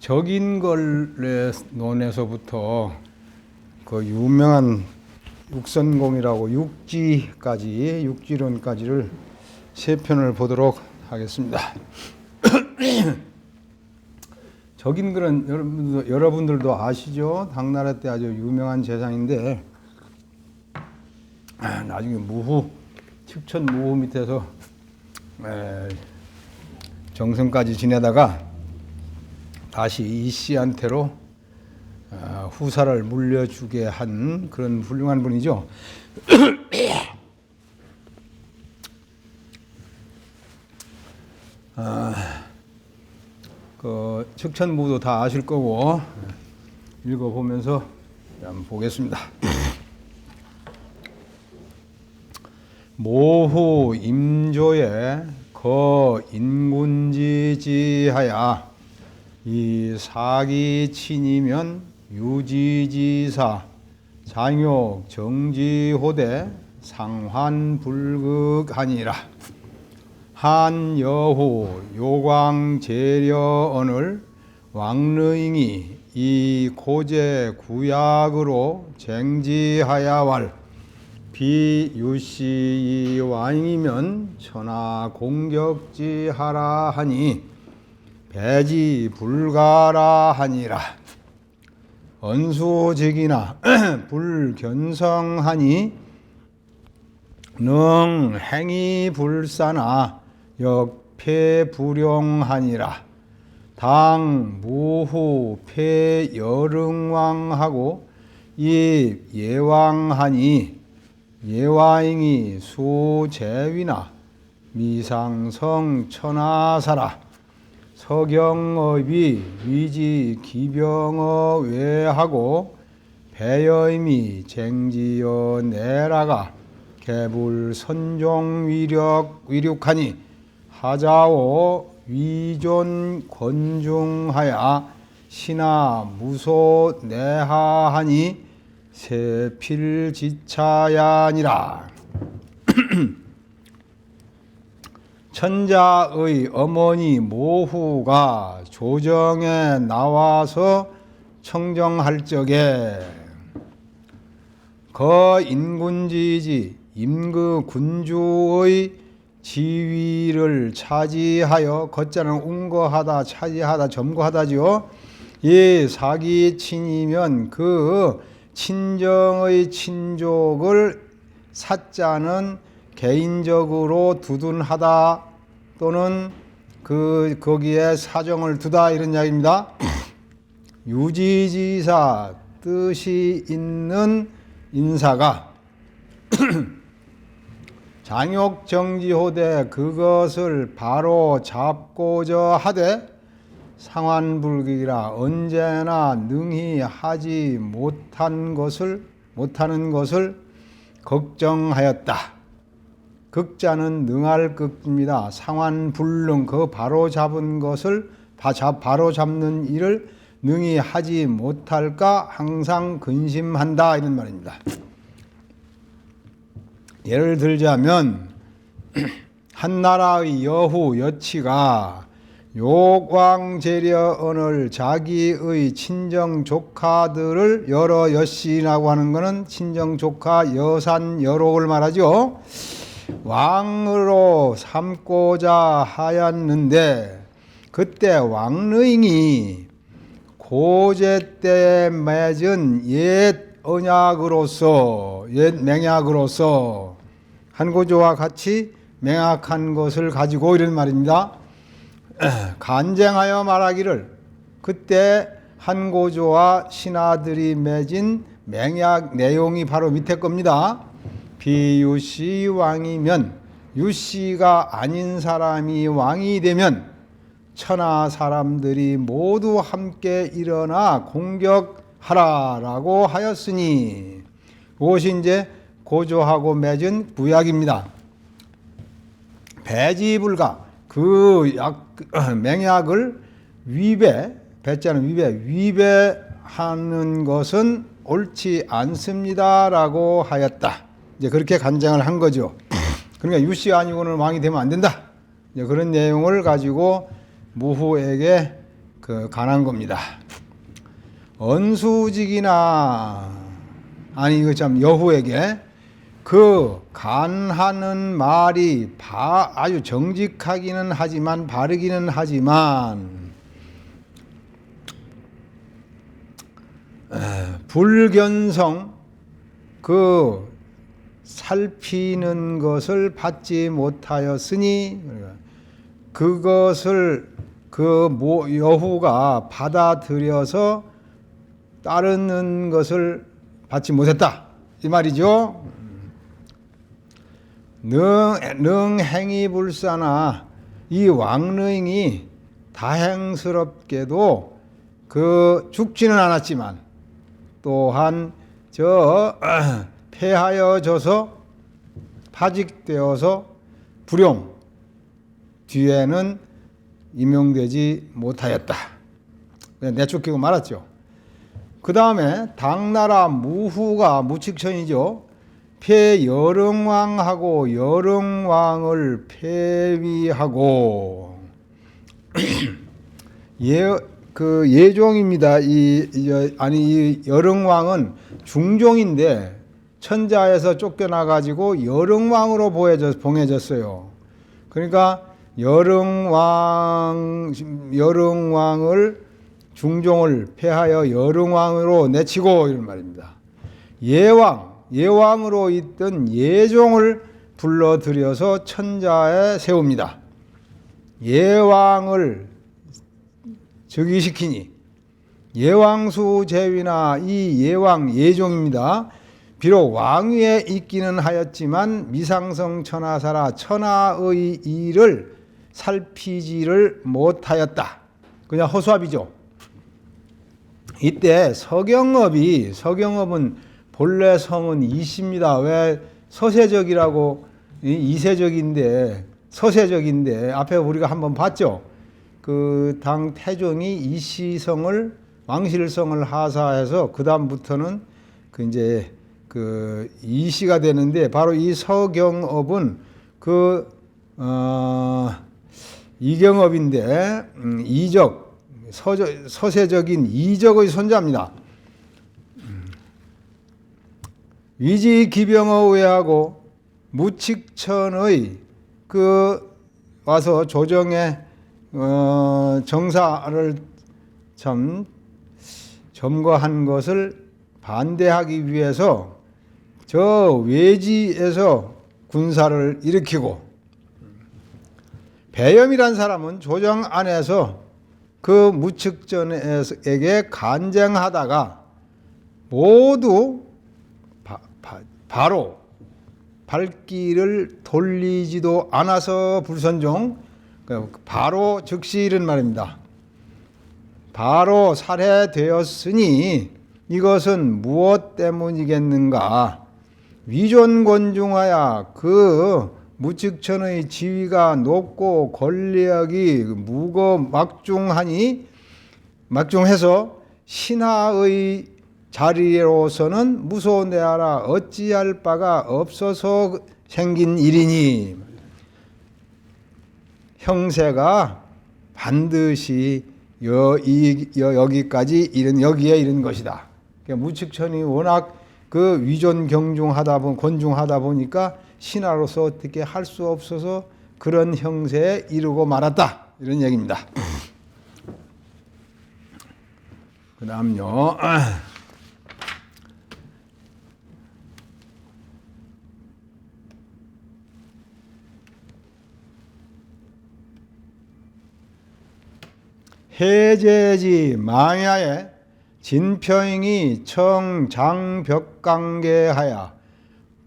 적인걸론에서부터 그 유명한 육선공이라고 육지론까지를 세 편을 보도록 하겠습니다. 적인글은 여러분들도 아시죠? 당나라 때 아주 유명한 재상인데 나중에 측천 무후 밑에서 정성까지 지내다가 다시 이씨한테로 후사를 물려주게 한 그런 훌륭한 분이죠. 그 측천무도 다 아실 거고 읽어보면서 한번 보겠습니다. 모후 임조에 거인군지지하야 이 사기친이면 유지지사 장욕 정지호대 상환불극하니라. 한여후 요광재려언을 왕르잉이 이 고제 구약으로 쟁지하야왈 비유시 왕이면 천하 공격지하라 하니 배지 불가라 하니라. 언수직이나 불견성하니 능 행이 불사나 역패불용하니라. 당 무후 패여릉왕하고 이 예왕하니 예와잉이 수재위나 미상성 천하사라. 서경업이 위지 기병어 외하고 배여임이 쟁지여 내라가 개불 선종 위륙하니 하자오 위존 권중하야 신하 무소 내하하니 세필지차야니라. 천자의 어머니 모후가 조정에 나와서 청정할 적에 거인군지지 임그 군주의 지위를 차지하여 거자는 운거하다 차지하다 점거하다지요. 이 사기친이면 그 친정의 친족을 사자는 개인적으로 두둔하다 또는 거기에 사정을 두다 이런 이야기입니다. 유지지사 뜻이 있는 인사가 장욕정지호대 그것을 바로 잡고자 하되 상환불극이라 언제나 능히 하지 못하는 것을 걱정하였다. 극자는 능할 극입니다. 상환불능 그 바로 잡은 것을 바로 잡는 일을 능히 하지 못할까 항상 근심한다 이런 말입니다. 예를 들자면 한나라의 여후 여치가 요광재려언을 자기의 친정 조카들을 여러 여씨라고 하는 것은 친정 조카 여산 여록을 말하죠. 왕으로 삼고자 하였는데 그때 왕르잉이 고제 때 맺은 옛 언약으로서 옛 맹약으로서 한고조와 같이 맹약한 것을 가지고 이런 말입니다. 간쟁하여 말하기를 그때 한고조와 신하들이 맺은 맹약 내용이 바로 밑에 겁니다. 비유시 왕이면 유씨가 아닌 사람이 왕이 되면 천하 사람들이 모두 함께 일어나 공격하라라고 하였으니 그것이 이제 고조하고 맺은 구약입니다. 배지불가 그 맹약을 배자는 위배하는 것은 옳지 않습니다라고 하였다. 이제 그렇게 간쟁을 한 거죠. 그러니까 유씨 아니고는 왕이 되면 안 된다. 이제 그런 내용을 가지고 무후에게 간한 겁니다. 언수직이나 아니 이거 참 여후에게 그 간하는 말이 아주 정직하기는 하지만 바르기는 하지만 불견성 살피는 것을 받지 못하였으니 그것을 여후가 받아들여서 따르는 것을 받지 못했다 이 말이죠. 능행이 불사나 이 왕릉이 다행스럽게도 죽지는 않았지만 또한 패하여져서 파직되어서 불용 뒤에는 임용되지 못하였다. 내쫓기고 말았죠. 그 다음에 당나라 무후가 무칙천이죠. 패여릉왕하고 여릉왕을 폐위하고 예종입니다. 이 여릉왕은 중종인데 천자에서 쫓겨나가지고 여릉왕으로 봉해졌어요. 그러니까 여릉왕을 중종을 폐하여 여릉왕으로 내치고 이런 말입니다. 예왕으로 있던 예종을 불러들여서 천자에 세웁니다. 예왕을 즉위시키니 예왕수 제위나 이 예왕 예종입니다. 비록 왕위에 있기는 하였지만 미상성 천하사라 천하의 일을 살피지를 못하였다. 그냥 허수아비죠. 이때 서경업은 본래 성은 이씨입니다. 왜 서세적이라고 이세적인데 서세적인데 앞에 우리가 한번 봤죠. 당 태종이 이씨성을 왕실성을 하사해서 그 다음부터는 이제 이씨가 되는데 바로 이 서경업은 이경업인데 서세적인 이적의 손자입니다. 위지기병의회하고 무칙천의 와서 조정의 정사를 참 점거한 것을 반대하기 위해서 저 외지에서 군사를 일으키고 배염이란 사람은 조정 안에서 무측전에게 간쟁하다가 모두 바로 발길을 돌리지도 않아서 불선종 바로 즉시 이런 말입니다. 바로 살해되었으니 이것은 무엇 때문이겠는가? 위존권중하야 무측천의 지위가 높고 권력이 막중해서 신하의 자리로서는 무소내하라 어찌할 바가 없어서 생긴 일이니 형세가 반드시 여기까지 여기에 이른 것이다. 그러니까 무측천이 워낙 권중하다 보니까 신하로서 어떻게 할 수 없어서 그런 형세에 이르고 말았다. 이런 얘기입니다. 그 다음요. 해제지 망야에 진평이 청장벽강계하야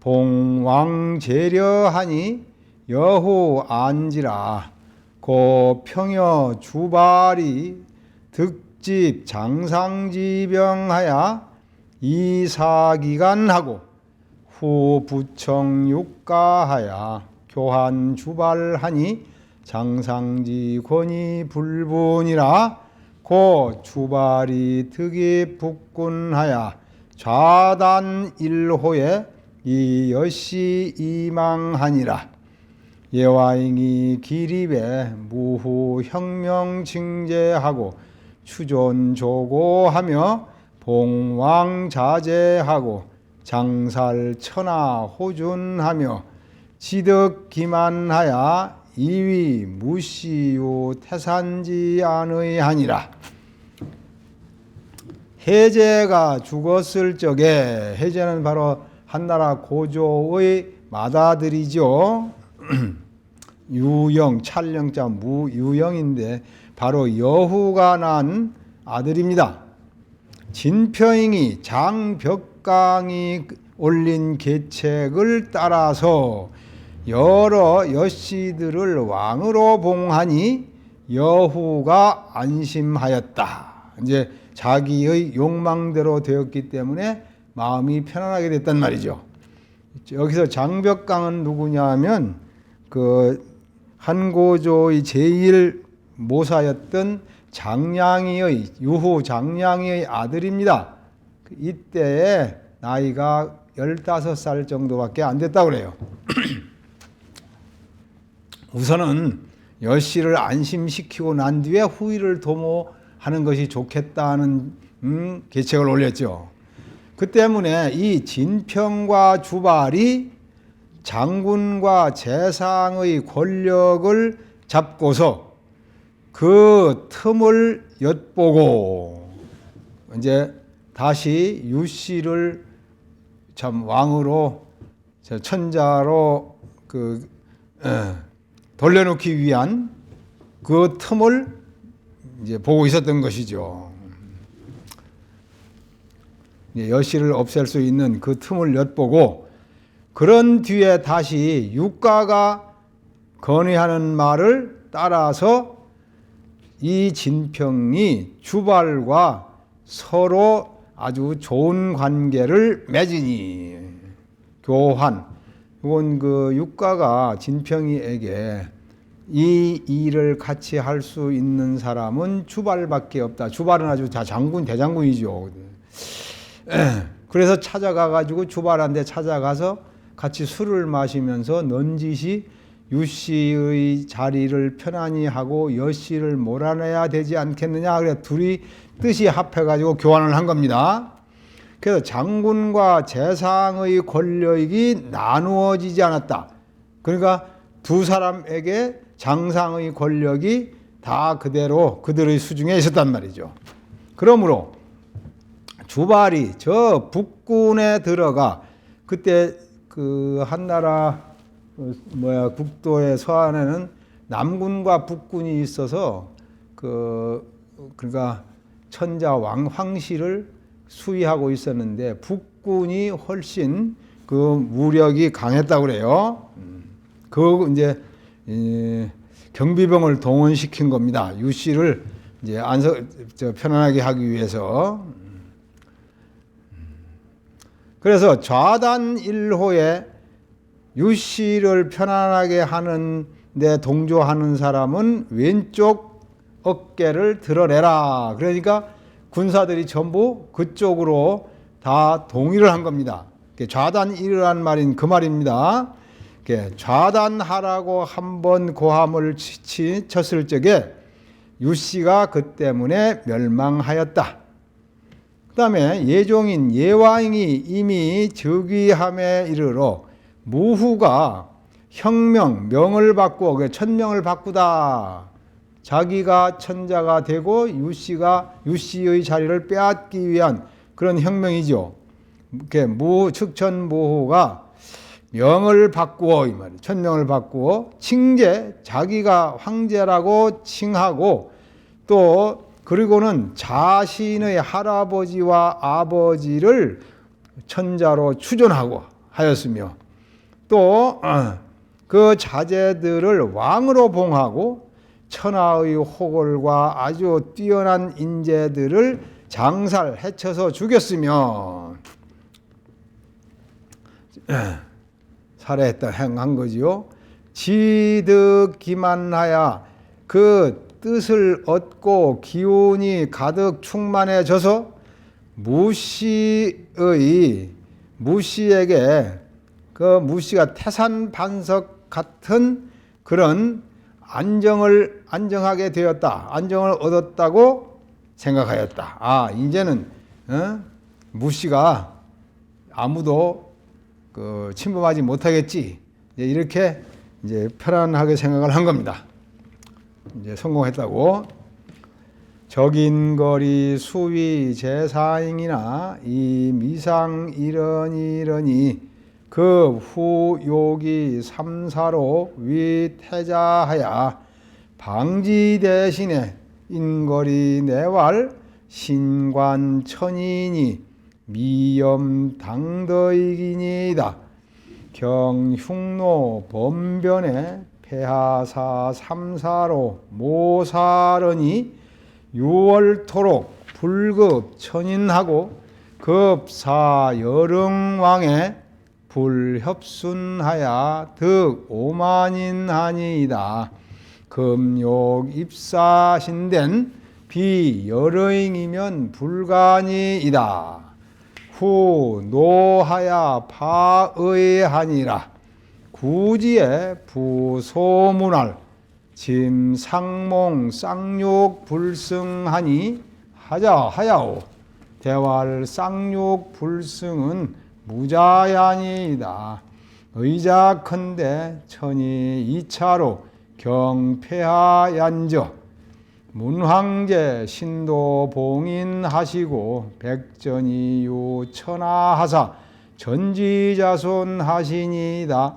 봉왕재려하니 여후 안지라 고 평여 주발이 득집 장상지병하야 이사기간하고 후 부청육가하야 교환 주발하니 장상지 권이 불분이라 고 주발이 득이 북군하야 좌단 일호에 이 여시 이망하니라. 예와잉이 기립에 무후 혁명 징제하고 추존조고하며 봉왕자제하고 장살천하 호준하며 지득기만하야 이위 무시요 태산지안의 하니라. 해제가 죽었을 적에, 해제는 바로 한나라 고조의 맏아들이죠. 유영, 찰령자 무유영인데 바로 여후가 난 아들입니다. 진평이 장벽강이 올린 계책을 따라서 여러 여씨들을 왕으로 봉하니 여후가 안심하였다. 이제 자기의 욕망대로 되었기 때문에 마음이 편안하게 됐단 말이죠. 여기서 장벽강은 누구냐 하면 그 한고조의 제일 모사였던 장량이의, 유후 장량이의 아들입니다. 이때에 나이가 15살 정도밖에 안 됐다고 그래요. 우선은 여씨를 안심시키고 난 뒤에 후위를 도모하는 것이 좋겠다는 계책을 올렸죠. 그 때문에 이 진평과 주발이 장군과 재상의 권력을 잡고서 그 틈을 엿보고 이제 다시 유씨를 참 왕으로, 천자로 돌려놓기 위한 그 틈을 이제 보고 있었던 것이죠. 여씨를 없앨 수 있는 그 틈을 엿보고, 그런 뒤에 다시 육가가 건의하는 말을 따라서 이 진평이 주발과 서로 아주 좋은 관계를 맺으니, 교환, 이건 그 육가가 진평이에게 이 일을 같이 할 수 있는 사람은 주발밖에 없다. 주발은 아주 다 대장군이죠. 그래서 찾아가가지고 주발한테 찾아가서 같이 술을 마시면서 넌지시 유씨의 자리를 편안히 하고 여씨를 몰아내야 되지 않겠느냐. 그래 둘이 뜻이 합해가지고 교환을 한 겁니다. 그래서 장군과 재상의 권력이 나누어지지 않았다. 그러니까 두 사람에게 장상의 권력이 다 그대로 그들의 수중에 있었단 말이죠. 그러므로 주발이 저 북군에 들어가, 그때 그 한나라 국도의 서안에는 남군과 북군이 있어서 그러니까 천자 황씨를 수위하고 있었는데 북군이 훨씬 그 무력이 강했다고 그래요. 그 이제 경비병을 동원시킨 겁니다. 유씨를 이제 편안하게 하기 위해서. 그래서 좌단 1호에 유씨를 편안하게 하는 데 동조하는 사람은 왼쪽 어깨를 드러내라. 그러니까 군사들이 전부 그쪽으로 다 동의를 한 겁니다. 좌단 1이라는 말인 그 말입니다. 좌단하라고 한번 고함을 쳤을 적에 유씨가 그 때문에 멸망하였다. 그 다음에 예종인 예왕이 이미 즉위함에 이르러 무후가 명을 바꾸어 천명을 바꾸다. 자기가 천자가 되고 유씨의 자리를 빼앗기 위한 그런 혁명이죠. 측천무후가 명을 바꾸어, 이 말이에요. 천명을 바꾸어 칭제, 자기가 황제라고 칭하고, 또 그리고는 자신의 할아버지와 아버지를 천자로 추존하고 하였으며, 또 그 자제들을 왕으로 봉하고 천하의 호걸과 아주 뛰어난 인재들을 장살해쳐서 죽였으며, 살해했다 행한 거지요. 지득기만하야 그 뜻을 얻고 기운이 가득 충만해져서 무씨에게 그 무씨가 태산 반석 같은 그런 안정하게 되었다. 안정을 얻었다고 생각하였다. 아, 이제는 무씨가 아무도 침범하지 못하겠지. 이렇게 이제 편안하게 생각을 한 겁니다. 이제 성공했다고. 적인거리 수위 제사잉이나 이 미상 이러니 그 후 요기 삼사로 위태자하야 방지 대신에 인거리 내왈 신관 천인이 미염 당더이기니이다. 경흉노 범변에 폐하사 삼사로 모사러니 유월토록 불급 천인하고 급사 여릉왕에 불협순하야 득 오만인하니이다. 금욕 입사신된 비여러잉이면 불가니이다. 후 노하야 파의하니라. 구지에 부소문할 짐상몽 쌍욕 불승하니 하자하야오. 대활 쌍욕 불승은 무자야니이다. 의자컨대 천이 이차로 경폐하얀저 문황제 신도 봉인하시고 백전이 요천하하사 전지자손 하시니이다.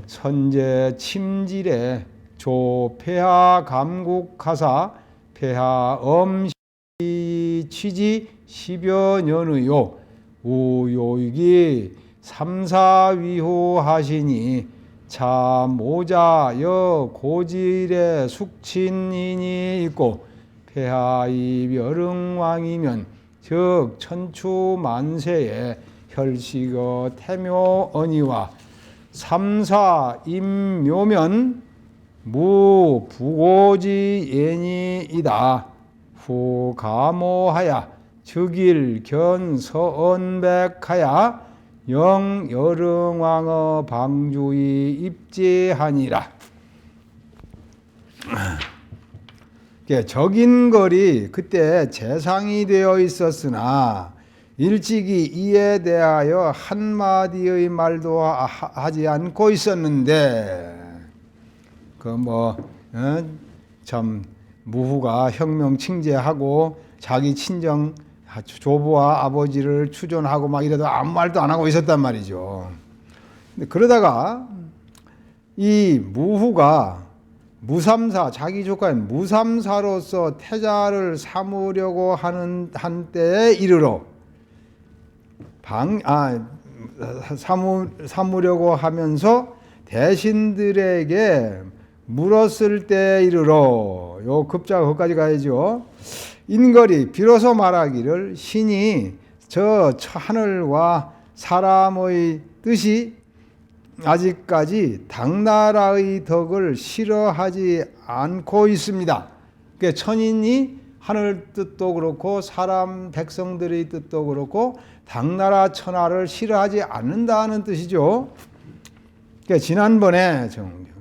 선제 침질에 조폐하 감국하사 폐하 엄시 취지 10여 년의요 우요익이 삼사위호 하시니 차 모자여 고질의 숙친인이 있고 폐하이 멸응왕이면 즉 천추만세에 혈식어 태묘언이와 삼사 임묘면 무부고지예니이다. 후 가모하야 즉일 견서언백하야 영여릉왕어 방주이 입제하니라. 적인걸이 그때 재상이 되어 있었으나 일찍이 이에 대하여 한마디의 말도 하지 않고 있었는데 참 무후가 혁명 칭제하고 자기 친정 조부와 아버지를 추존하고 막 이래도 아무 말도 안 하고 있었단 말이죠. 근데 그러다가 이 무후가 무삼사, 자기 조카인 무삼사로서 태자를 삼으려고 하는 한때에 이르러 삼으려고 하면서 대신들에게 물었을 때 이르러 요 급자가 거기까지 가야죠. 인거리 비로소 말하기를 신이 저 하늘과 사람의 뜻이 아직까지 당나라의 덕을 싫어하지 않고 있습니다. 그러니까 천인이 하늘 뜻도 그렇고 사람 백성들의 뜻도 그렇고 당나라 천하를 싫어하지 않는다는 뜻이죠. 그러니까 지난번에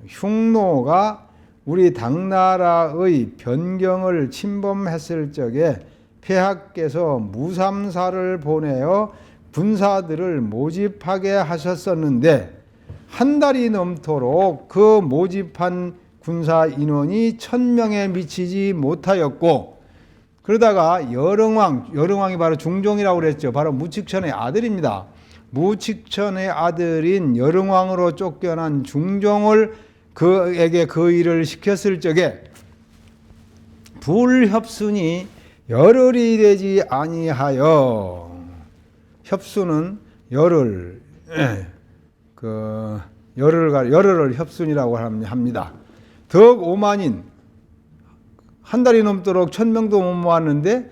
흉노가 우리 당나라의 변경을 침범했을 적에 폐하께서 무삼사를 보내어 군사들을 모집하게 하셨었는데 한 달이 넘도록 그 모집한 군사 인원이 1000명에 미치지 못하였고 그러다가 여릉왕이 바로 중종이라고 그랬죠. 바로 무칙천의 아들입니다. 무칙천의 아들인 여릉왕으로 쫓겨난 중종을 그에게 그 일을 시켰을 적에 불협순이 열흘이 되지 아니하여 열흘을 협순이라고 합니다. 덕 오만인 한 달이 넘도록 1000명도 못 모았는데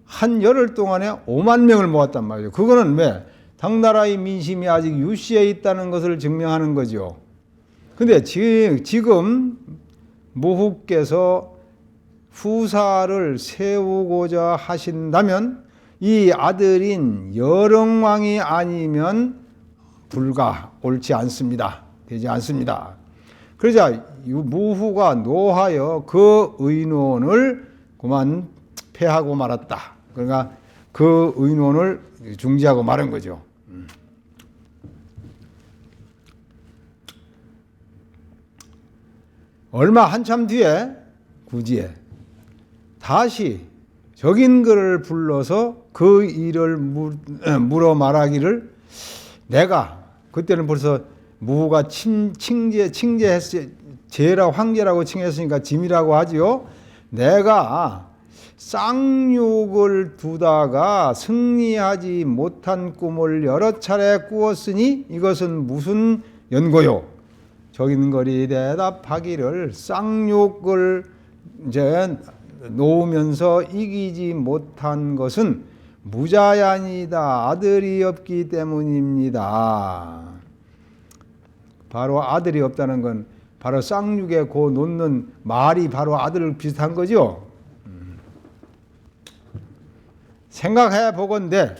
한 열흘 동안에 5만 명을 모았단 말이죠. 그거는 왜? 당나라의 민심이 아직 유씨에 있다는 것을 증명하는 거죠. 근데 지금 무후께서 후사를 세우고자 하신다면 이 아들인 여릉왕이 아니면 옳지 않습니다. 되지 않습니다. 그러자 무후가 노하여 그 의논을 그만 패하고 말았다. 그러니까 그 의논을 중지하고 말은 거죠. 얼마 한참 뒤에 구지에 다시 적인거를 불러서 그 일을 물어 말하기를, 내가 그때는 벌써 무가 칭제했지, 제라 황제라고 칭했으니까 짐이라고 하지요. 내가 쌍욕을 두다가 승리하지 못한 꿈을 여러 차례 꾸었으니 이것은 무슨 연고요? 적인거리 대답하기를, 쌍욕을 이제 놓으면서 이기지 못한 것은 무자얀이다. 아들이 없기 때문입니다. 바로 아들이 없다는 건 바로 쌍육에 고 놓는 말이 바로 아들 비슷한 거죠. 생각해 보건대,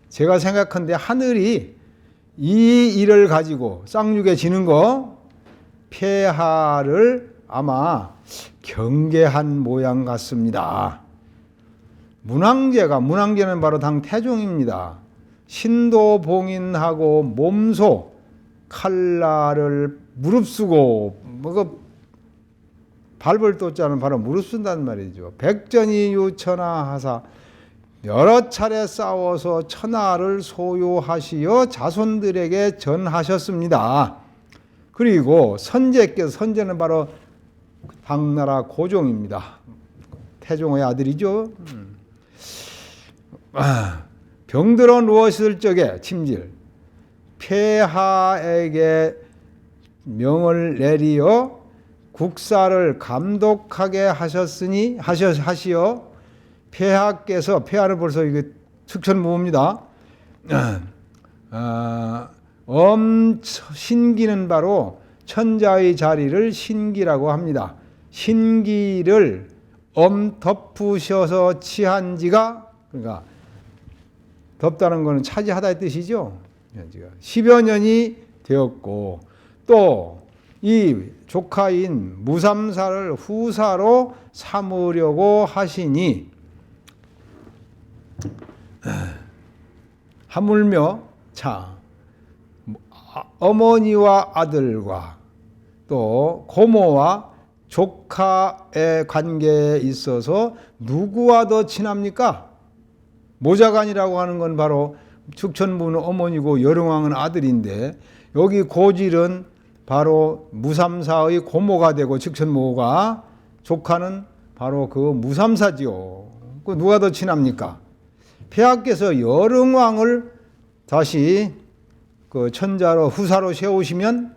제가 생각한데 하늘이 이 일을 가지고 쌍육에 지는 거 폐하를 아마 경계한 모양 같습니다. 문왕제는 바로 당 태종입니다. 신도봉인하고 몸소 칼날을 무릅쓰고, 밟을 도자는 바로 무릅쓴단 말이죠. 백전이 유천하하사, 여러 차례 싸워서 천하를 소유하시어 자손들에게 전하셨습니다. 그리고 선제는 바로 당나라 고종입니다. 태종의 아들이죠. 병들어 누웠을 적에 침질, 폐하에게 명을 내리어 국사를 감독하게 하시어 폐하께서, 폐하는 벌써 이게 측천무입니다. 신기는 바로 천자의 자리를 신기라고 합니다. 신기를 덮으셔서 취한 지가, 그러니까 덮다는 것은 차지하다의 뜻이죠. 10여 년이 되었고, 또 이 조카인 무삼사를 후사로 삼으려고 하시니, 하물며 어머니와 아들과 또 고모와 조카의 관계에 있어서 누구와 더 친합니까? 모자간이라고 하는 건 바로 축천부는 어머니고 여릉왕은 아들인데, 여기 고질은 바로 무삼사의 고모가 되고, 측천모가, 조카는 바로 그 무삼사지요. 그 누가 더 친합니까? 폐하께서 여릉왕을 다시 그 천자로 후사로 세우시면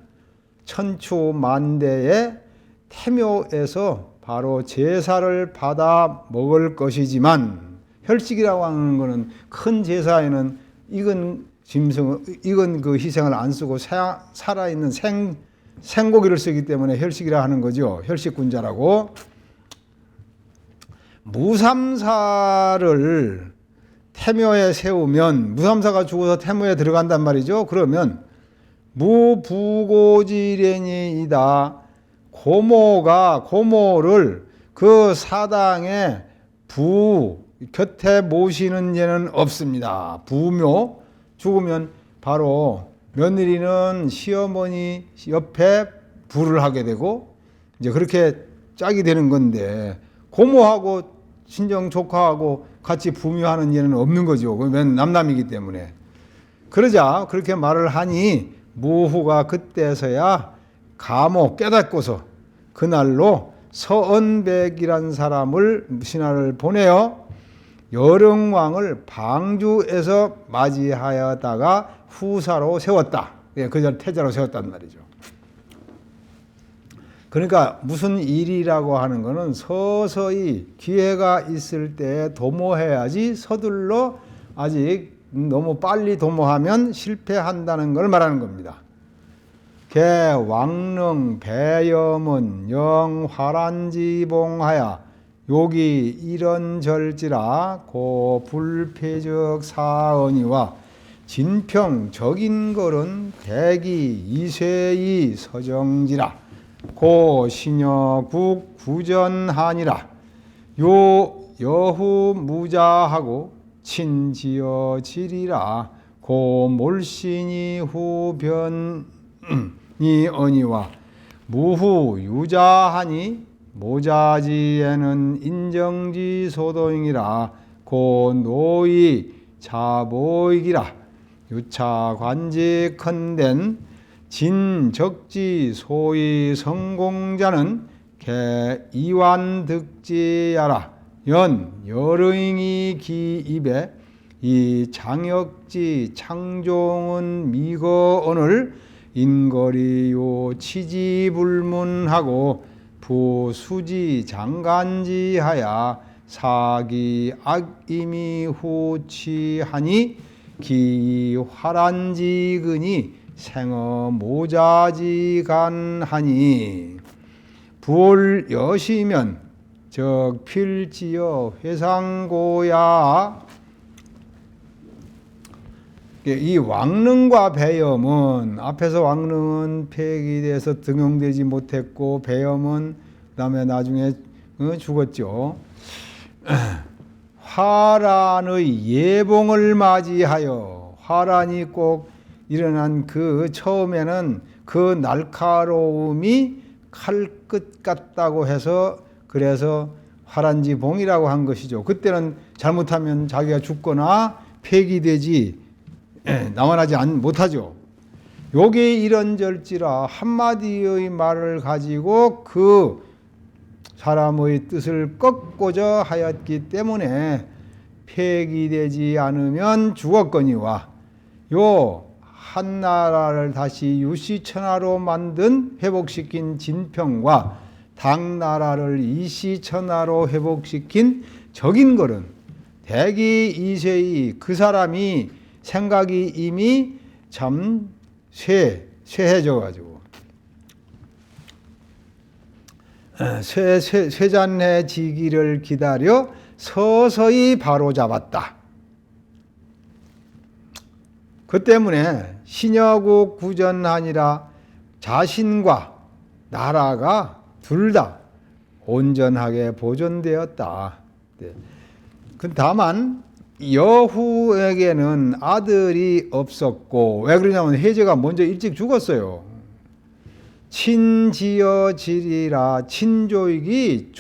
천추만대의 태묘에서 바로 제사를 받아 먹을 것이지만, 혈식이라고 하는 것은 큰 제사에는 익은 그 희생을 안 쓰고 살아있는 생고기를 쓰기 때문에 혈식이라 하는 거죠. 혈식군자라고. 무삼사를 태묘에 세우면, 무삼사가 죽어서 태묘에 들어간단 말이죠. 그러면 무부고지련이다. 고모를 그 사당에 곁에 모시는 예는 없습니다. 부묘, 죽으면 바로 며느리는 시어머니 옆에 부를 하게 되고, 이제 그렇게 짝이 되는 건데, 고모하고 친정 조카하고 같이 부묘하는 예는 없는 거죠. 그러면 남남이기 때문에. 그러자 그렇게 말을 하니 무후가 그때서야 깨닫고서 그날로 서언백이란 사람을, 신하를 보내어 여릉왕을 방주에서 맞이하여다가 후사로 세웠다. 그전 태자로 세웠단 말이죠. 그러니까 무슨 일이라고 하는 것은 서서히 기회가 있을 때 도모해야지, 서둘러 아직 너무 빨리 도모하면 실패한다는 걸 말하는 겁니다. 개 왕릉 배염은 영 화란지봉하야 요기 이런절지라 고 불패적 사언이와 진평 적인걸은 대기 이세이 서정지라 고 신여국 구전하니라. 요 여후 무자하고 친지어지리라. 고 몰신이 후변이 어니와 무후 유자하니 모자지에는 인정지 소도잉이라. 고 노이 자보이기라. 유차관지 컨댄 진적지 소위 성공자는 개 이완득지야라. 연 여릉이 기입에 이 장역지 창종은 미거언을 인거리요 치지불문하고 부수지 장간지하야 사기 악임이 후치하니 기화란지근이 생어 모자지간하니 부월 여시면 적 필지여 회상고야. 이 왕릉과 배염은 앞에서 왕릉은 폐기돼서 등용되지 못했고 배염은 그다음에 나중에 죽었죠. 화란의 예봉을 맞이하여 화란이 꼭 일어난 그 처음에는 그 날카로움이 칼끝 같다고 해서 그래서 화란지봉이라고 한 것이죠. 그때는 잘못하면 자기가 죽거나 폐기되지 나원하지 못하죠. 요게 이런절지라 한마디의 말을 가지고 그 사람의 뜻을 꺾고자 하였기 때문에 폐기되지 않으면 죽었거니와 요 한나라를 다시 유시천하로 만든 회복시킨 진평과 당나라를 이시천하로 회복시킨 적인걸은 대기 이세이 그 사람이 생각이 이미 참 쇠해져 가지고 쇠잔해지기를 기다려 서서히 바로잡았다. 그 때문에 신여국 구전하니라 자신과 나라가 둘 다 온전하게 보존되었다. 다만 여후에게는 아들이 없었고 왜 그러냐면 해제가 먼저 일찍 죽었어요. 친지어지리라. 친조익이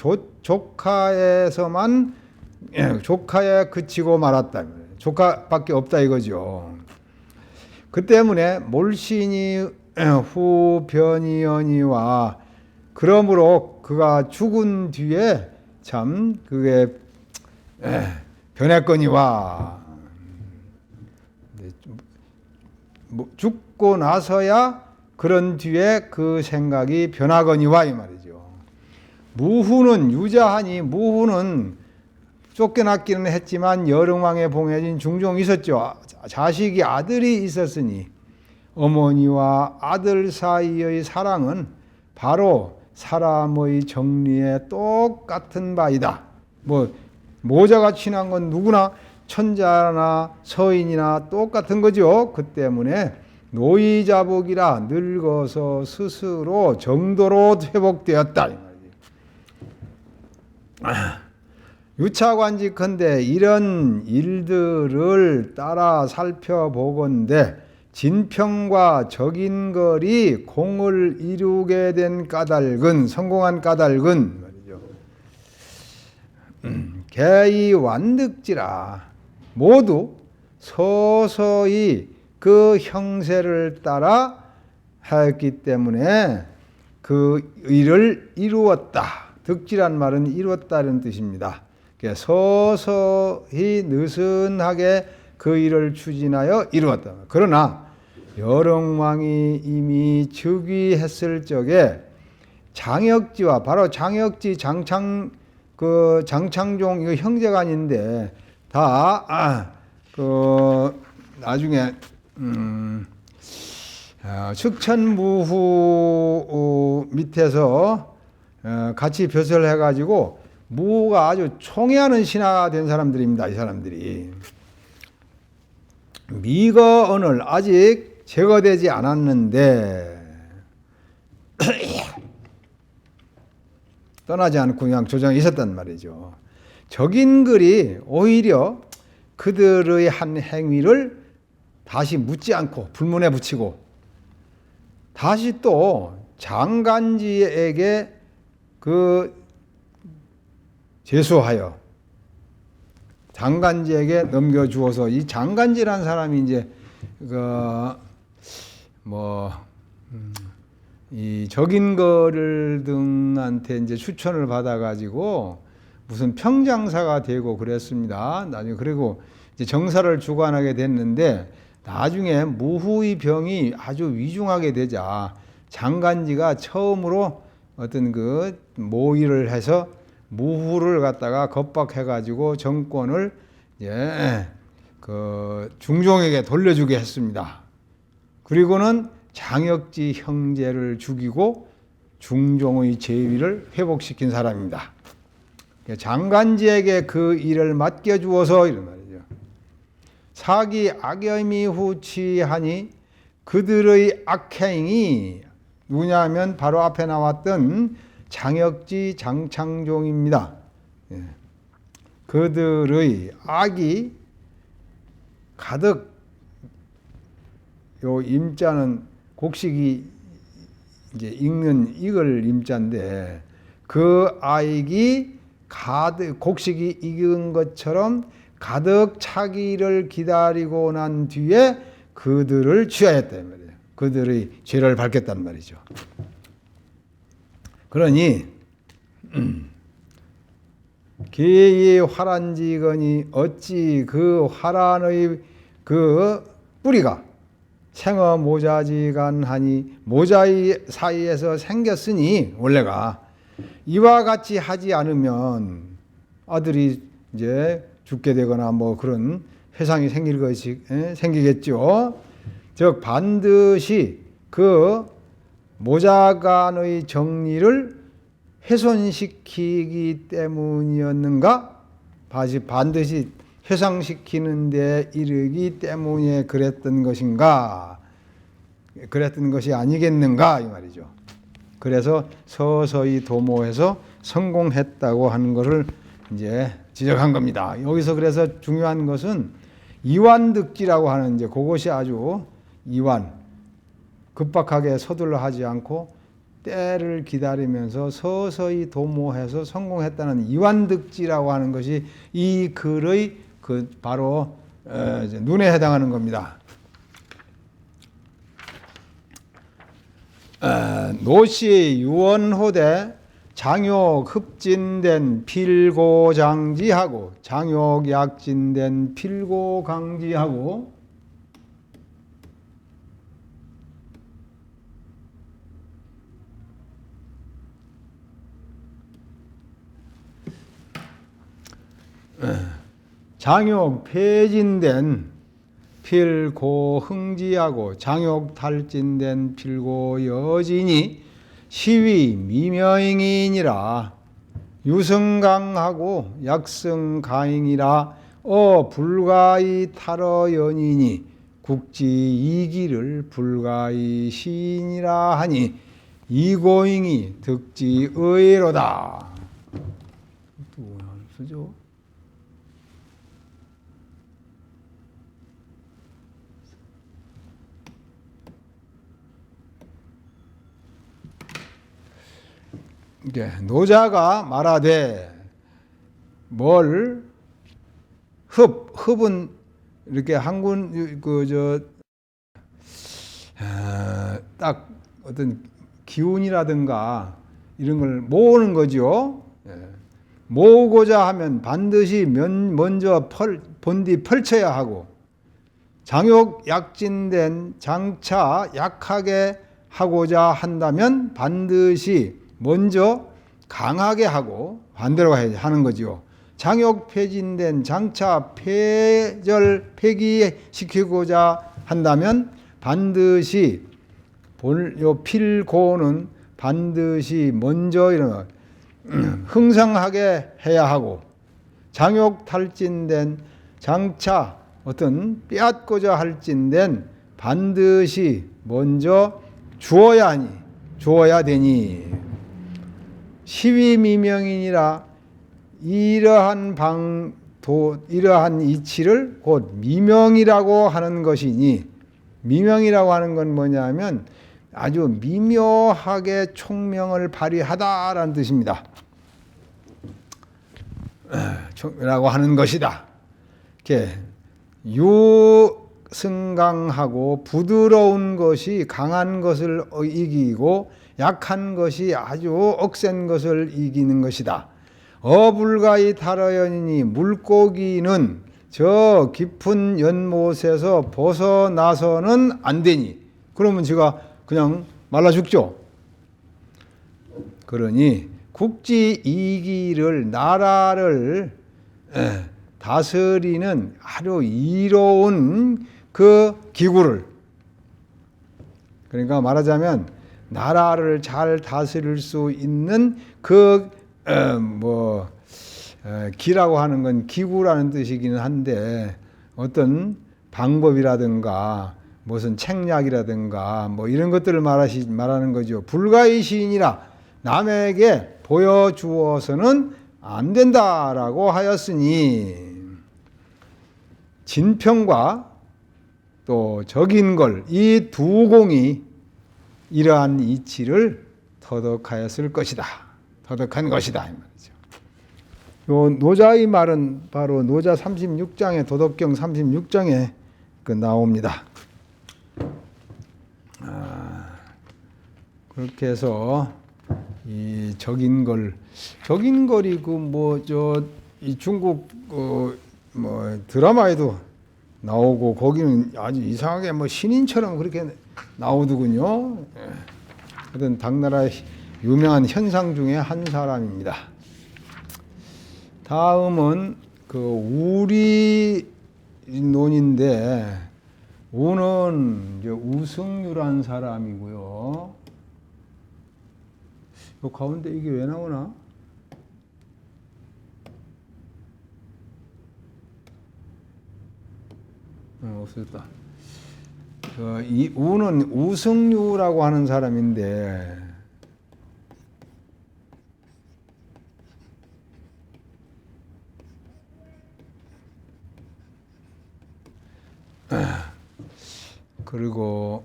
조카에서만 조카에 그치고 말았다. 조카밖에 없다 이거죠. 그 때문에 몰신이 후변이언이와 그러므로 그가 죽은 뒤에 참 그게 변했거니와 죽고 나서야 그런 뒤에 그 생각이 변하거니와 이 말이죠. 무후는 유자하니 무후는 쫓겨났기는 했지만 여릉왕에 봉해진 중종이 있었죠. 자식이 아들이 있었으니 어머니와 아들 사이의 사랑은 바로 사람의 정리에 똑같은 바이다. 모자가 친한 건 누구나 천자나 서인이나 똑같은 거죠. 그 때문에 노이자복이라 늙어서 스스로 정도로 회복되었다. 유차관직컨대 이런 일들을 따라 살펴보건대 진평과 적인걸이 공을 이루게 된 까닭은 성공한 까닭은 말이죠. 개이 완득지라 모두 서서히 그 형세를 따라 하였기 때문에 그 일을 이루었다. 득지란 말은 이루었다는 뜻입니다. 서서히 느슨하게 그 일을 추진하여 이루었다. 그러나 여릉왕이 이미 즉위했을 적에 장역지와 바로 장역지 장창종 이거 형제가 아닌데 다 나중에 측천무후 밑에서 같이 벼슬 해가지고 무가 아주 총애하는 신하가 된 사람들입니다. 이 사람들이 미거언을 아직 제거되지 않았는데 떠나지 않고 그냥 조정이 있었단 말이죠. 적인글이 오히려 그들의 한 행위를 다시 묻지 않고 불문에 붙이고 다시 또 장간지에게 제수하여 장간지에게 넘겨주어서, 이 장간지라는 사람이 이제 이 적인거를 등한테 이제 추천을 받아가지고 무슨 평장사가 되고 그랬습니다. 나중에 그리고 이제 정사를 주관하게 됐는데, 나중에 무후의 병이 아주 위중하게 되자 장간지가 처음으로 어떤 모의를 해서 무후를 갖다가 겁박해가지고 정권을 중종에게 돌려주게 했습니다. 그리고는 장혁지 형제를 죽이고 중종의 제위를 회복시킨 사람입니다. 장간지에게 그 일을 맡겨주어서 이런 말이죠. 사기 악염이 후취하니 그들의 악행이 누구냐면 바로 앞에 나왔던 장혁지 장창종입니다. 그들의 악이 가득, 요 임자는 곡식이 이제 익는 익을 임자인데, 그 악이 가득, 곡식이 익은 것처럼 가득 차기를 기다리고 난 뒤에 그들을 취하였단 말이에요. 그들의 죄를 밝혔단 말이죠. 그러니 개의 화란지거니 어찌 그 화란의 그 뿌리가 생어 모자지간하니, 모자의 사이에서 생겼으니 원래가 이와 같이 하지 않으면 아들이 이제 죽게 되거나 뭐 그런 회상이 생기겠죠. 즉 반드시 그 모자간의 정리를 훼손시키기 때문이었는가? 반드시 회상시키는 데 이르기 때문에 그랬던 것인가? 그랬던 것이 아니겠는가? 이 말이죠. 그래서 서서히 도모해서 성공했다고 하는 것을 이제 지적한 겁니다. 여기서 그래서 중요한 것은 이완득지라고 하는 이제 그것이 아주 급박하게 서둘러 하지 않고 때를 기다리면서 서서히 도모해서 성공했다는 이완득지라고 하는 것이 이 글의 바로 눈에 해당하는 겁니다. 노시 유원호대 장욕 흡진된 필고장지하고 장욕 약진된 필고강지하고 장욕 폐진된 필고흥지하고 장욕 탈진된 필고여진이 시위 미명인이라 유성강하고 약성가잉이라 불가이 탈어 연인이 국지 이기를 불가이 시인이라 하니 이고잉이 득지의로다. 또 뭐야 쓰죠? 노자가 말하되 흡은 이렇게 한군 딱 어떤 기운이라든가 이런 걸 모으는 거죠. 모으고자 하면 반드시 먼저 본디 펼쳐야 하고, 장욕 약진된 장차 약하게 하고자 한다면 반드시 먼저 강하게 하고 반대로 하는 거죠. 장욕 폐진된 장차 폐기시키고자 한다면 반드시 필고는 반드시 먼저 이런 흥성하게 해야 하고, 장욕 탈진된 장차 어떤 빼앗고자 할진된 반드시 먼저 주어야 되니 시위미명인이라 이러한 이치를 곧 미명이라고 하는 것이니, 미명이라고 하는 건 뭐냐면 아주 미묘하게 총명을 발휘하다라는 뜻입니다. 라고 하는 것이다. 이렇게 유승강하고 부드러운 것이 강한 것을 이기고 약한 것이 아주 억센 것을 이기는 것이다. 어불가이 달하여니니 물고기는 저 깊은 연못에서 벗어나서는 안 되니. 그러면 제가 그냥 말라 죽죠. 그러니 국지 이기를, 나라를 다스리는 아주 이로운 그 기구를, 그러니까 말하자면 나라를 잘 다스릴 수 있는 그 기라고 하는 건 기구라는 뜻이기는 한데, 어떤 방법이라든가 무슨 책략이라든가 뭐 이런 것들을 말하는 거죠. 불가의 시인이라 남에게 보여주어서는 안 된다라고 하였으니, 진평과 또 적인걸, 이 두 공이 이러한 이치를 터득하였을 것이다. 터득한 것이다 이 말이죠. 요 노자의 말은 바로 노자 36장에, 도덕경 36장에 나옵니다. 그렇게 해서 이 적인걸이 이 중국 드라마에도 나오고, 거기는 아주 이상하게 신인처럼 그렇게 나오더군요. 하여튼 당나라의 유명한 현상 중에 한 사람입니다. 다음은 그 우리논인데, 우는 이제 우승유란 사람이고요. 요 가운데 이게 왜 나오나? 없었다. 이 우는 우승유라고 하는 사람인데, 그리고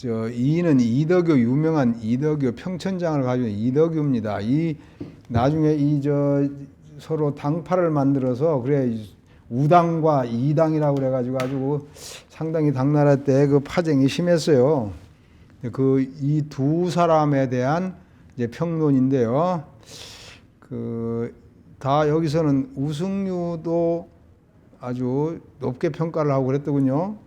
이는 이덕유, 유명한 이덕유, 평천장을 가지고 있는 이덕유입니다. 이 나중에 서로 당파를 만들어서, 그래 우당과 이당이라고 그래가지고 아주 상당히 당나라 때 그 파쟁이 심했어요. 그 이 두 사람에 대한 이제 평론인데요. 다 여기서는 우승유도 아주 높게 평가를 하고 그랬더군요.